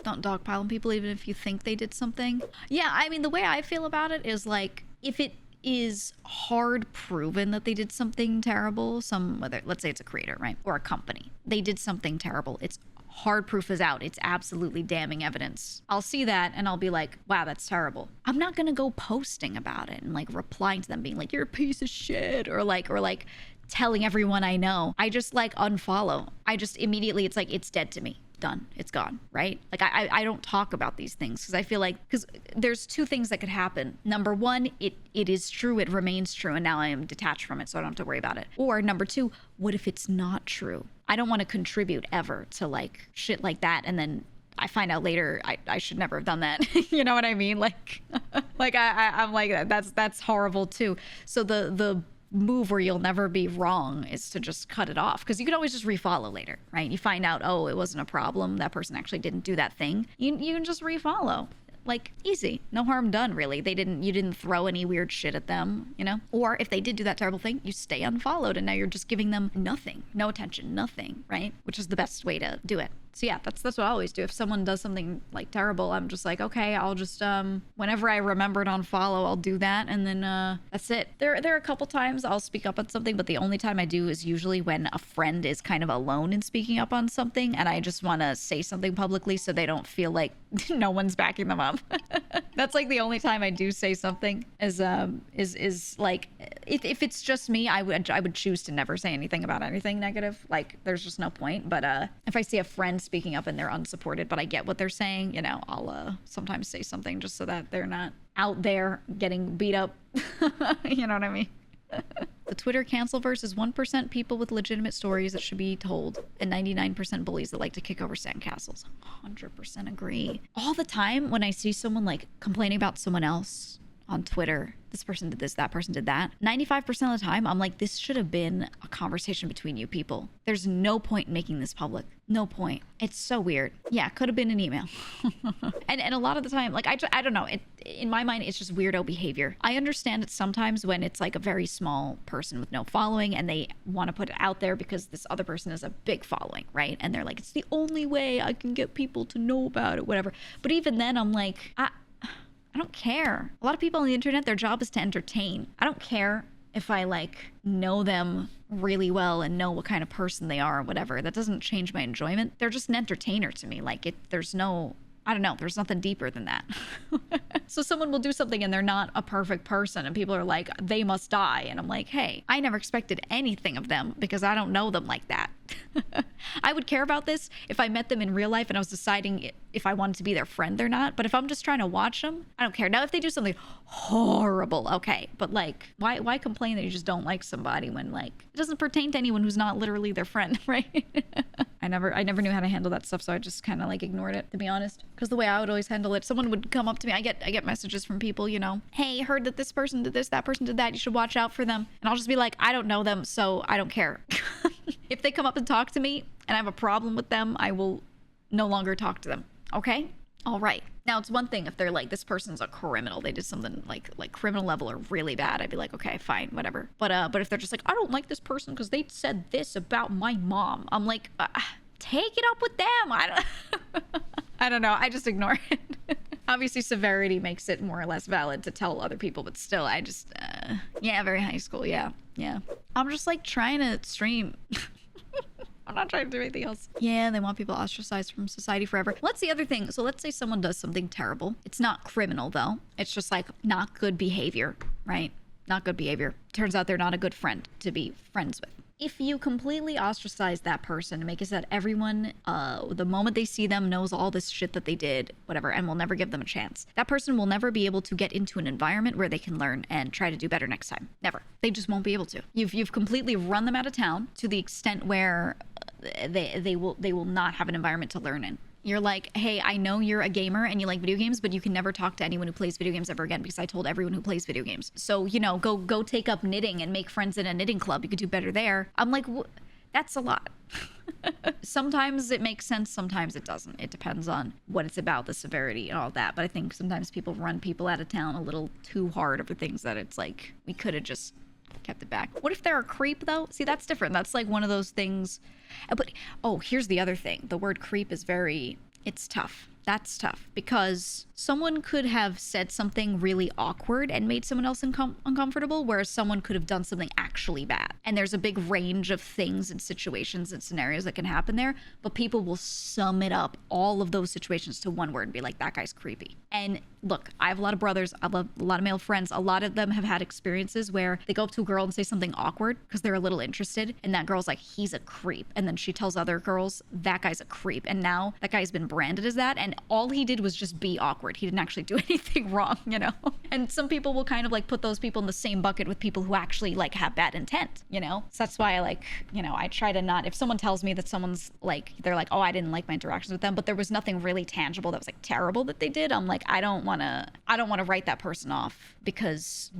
Don't dogpile on people even if you think they did something. Yeah, I mean, the way I feel about it is like, if it is hard proven that they did something terrible, whether, let's say it's a creator, right? Or a company, they did something terrible. It's hard proof is out. It's absolutely damning evidence. I'll see that and I'll be like, wow, that's terrible. I'm not gonna go posting about it and like replying to them being like, you're a piece of shit, or like telling everyone I know. I just like unfollow. I just immediately, it's like, it's dead to me. Done. It's gone, right? Like I don't talk about these things because I feel like, because there's two things that could happen. Number one, it is true, it remains true, and now I am detached from it, so I don't have to worry about it. Or number two, what if it's not true? I don't want to contribute ever to like shit like that, and then I find out later I should never have done that. You know what I mean? Like I'm like, that's horrible too. So the move where you'll never be wrong is to just cut it off, because you can always just refollow later, right? You find out, oh, it wasn't a problem, that person actually didn't do that thing, you can just refollow. Like, easy, no harm done, really. You didn't throw any weird shit at them, you know? Or if they did do that terrible thing, you stay unfollowed, and now you're just giving them nothing, no attention, nothing, right? Which is the best way to do it. So yeah, that's what I always do. If someone does something like terrible, I'm just like, okay, I'll just whenever I remember to unfollow, I'll do that, and then that's it. There are a couple times I'll speak up on something, but the only time I do is usually when a friend is kind of alone in speaking up on something, and I just want to say something publicly so they don't feel like no one's backing them up. That's like the only time I do say something. Is like, if it's just me, I would choose to never say anything about anything negative. Like, there's just no point. But if I see a friend speaking up and they're unsupported, but I get what they're saying, you know, I'll sometimes say something just so that they're not out there getting beat up. You know what I mean? The Twitter cancelverse is 1% people with legitimate stories that should be told, and 99% bullies that like to kick over sandcastles. 100% agree. All the time when I see someone like complaining about someone else on Twitter, this person did this, that person did that, 95% of the time I'm like, this should have been a conversation between you people. There's no point in making this public. No point. It's so weird. Yeah, could have been an email. and a lot of the time, like, I don't know, in my mind, it's just weirdo behavior. I understand it sometimes when it's like a very small person with no following and they want to put it out there because this other person has a big following, right? And they're like, it's the only way I can get people to know about it, whatever. But even then, I'm like, I don't care. A lot of people on the internet, their job is to entertain. I don't care if I like know them really well and know what kind of person they are or whatever. That doesn't change my enjoyment. They're just an entertainer to me. Like, there's no, I don't know, there's nothing deeper than that. So someone will do something and they're not a perfect person and people are like, they must die. And I'm like, hey, I never expected anything of them because I don't know them like that. I would care about this if I met them in real life and I was deciding if I wanted to be their friend or not. But if I'm just trying to watch them, I don't care. Now, if they do something horrible, okay. But like, why complain that you just don't like somebody when like it doesn't pertain to anyone who's not literally their friend, right? I never knew how to handle that stuff, so I just kind of like ignored it, to be honest. Because the way I would always handle it, someone would come up to me. I get messages from people, you know, hey, heard that this person did this, that person did that. You should watch out for them. And I'll just be like, I don't know them, so I don't care. If they come up and talk to me and I have a problem with them, I will no longer talk to them. Okay? All right. Now, it's one thing if they're like, this person's a criminal. They did something like criminal level or really bad. I'd be like, okay, fine, whatever. But if they're just like, I don't like this person because they said this about my mom. I'm like, take it up with them. I don't know. I just ignore it. Obviously, severity makes it more or less valid to tell other people, but still, I just, yeah, very high school. Yeah. I'm just like trying to stream. I'm not trying to do anything else. Yeah, they want people ostracized from society forever. Well, that's the other thing. So let's say someone does something terrible. It's not criminal, though. It's just like not good behavior, right? Not good behavior. Turns out they're not a good friend to be friends with. If you completely ostracize that person and make it so that everyone, the moment they see them, knows all this shit that they did, whatever, and will never give them a chance, that person will never be able to get into an environment where they can learn and try to do better next time. Never. They just won't be able to. You've completely run them out of town to the extent where they will not have an environment to learn in. You're like, hey, I know you're a gamer and you like video games, but you can never talk to anyone who plays video games ever again because I told everyone who plays video games. So, you know, go take up knitting and make friends in a knitting club. You could do better there. I'm like, that's a lot. Sometimes it makes sense, sometimes it doesn't. It depends on what it's about, the severity and all that. But I think sometimes people run people out of town a little too hard over things that it's like, we could have just kept it back. What if they're a creep, though? See, that's different. That's like one of those things. But, oh, here's the other thing. The word creep is it's tough. That's tough because someone could have said something really awkward and made someone else uncomfortable, whereas someone could have done something actually bad. And there's a big range of things and situations and scenarios that can happen there, but people will sum it up, all of those situations, to one word and be like, that guy's creepy. And look, I have a lot of brothers, I have a lot of male friends. A lot of them have had experiences where they go up to a girl and say something awkward because they're a little interested, and that girl's like, he's a creep. And then she tells other girls, that guy's a creep. And now that guy's been branded as that, and all he did was just be awkward. He didn't actually do anything wrong, you know? And some people will kind of like put those people in the same bucket with people who actually like have bad intent, you know? So that's why I like, you know, I try to not, if someone tells me that someone's like, they're like, oh, I didn't like my interactions with them, but there was nothing really tangible that was like terrible that they did, I'm like, I don't want to write that person off because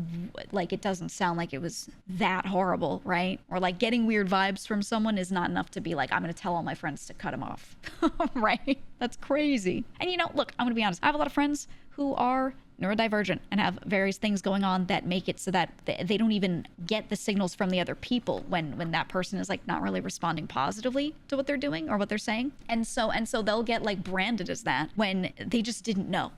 like it doesn't sound like it was that horrible, right? Or like getting weird vibes from someone is not enough to be like, I'm gonna tell all my friends to cut him off. Right? That's crazy. And you know, look, I'm gonna be honest, I have a lot of friends who are neurodivergent and have various things going on that make it so that they don't even get the signals from the other people when that person is like not really responding positively to what they're doing or what they're saying. And so they'll get like branded as that when they just didn't know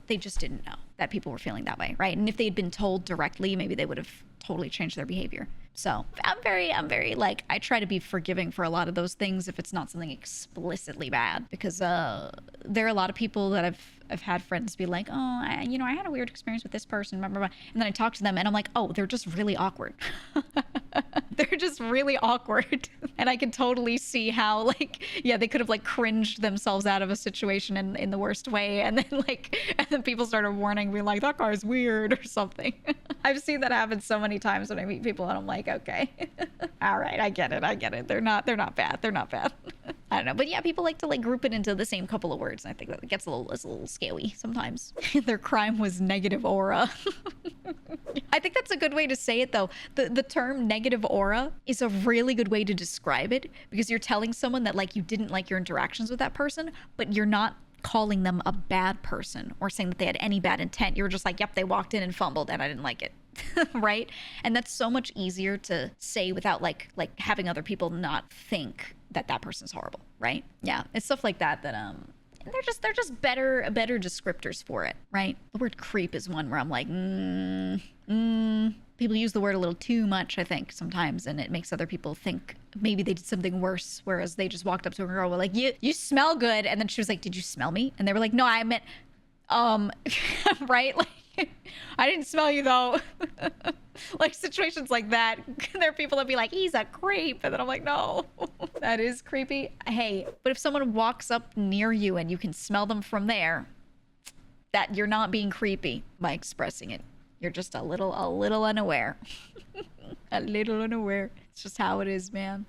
that people were feeling that way, right? And if they'd been told directly, maybe they would have totally changed their behavior. So I'm very like, I try to be forgiving for a lot of those things if it's not something explicitly bad, because there are a lot of people that I've had friends be like, oh, I had a weird experience with this person, blah, blah, blah. And then I talk to them and I'm like, oh, they're just really awkward. They're just really awkward. And I can totally see how like, yeah, they could have like cringed themselves out of a situation in the worst way. And then people started warning me like, that guy's weird or something. I've seen that happen so many times when I meet people and I'm like, okay, all right, I get it. They're not bad. I don't know. But yeah, people like to like group it into the same couple of words. And I think that gets a little scary sometimes. Their crime was negative aura. I think that's a good way to say it though. The term negative aura is a really good way to describe it, because you're telling someone that like you didn't like your interactions with that person, but you're not calling them a bad person or saying that they had any bad intent. You're just like, yep, they walked in and fumbled and I didn't like it. Right? And that's so much easier to say without like having other people not think that person's horrible, right? Yeah, it's stuff like that they're just better descriptors for it, right? The word creep is one where I'm like, people use the word a little too much, I think, sometimes, and it makes other people think maybe they did something worse, whereas they just walked up to a girl with like, you smell good, and then she was like, did you smell me? And they were like, no, I meant right? Like, I didn't smell you though. Like situations like that, there are people that be like, he's a creep, and then I'm like, no. That is creepy. Hey, but if someone walks up near you and you can smell them from there, that you're not being creepy by expressing it. You're just a little unaware. A little unaware. It's just how it is, man.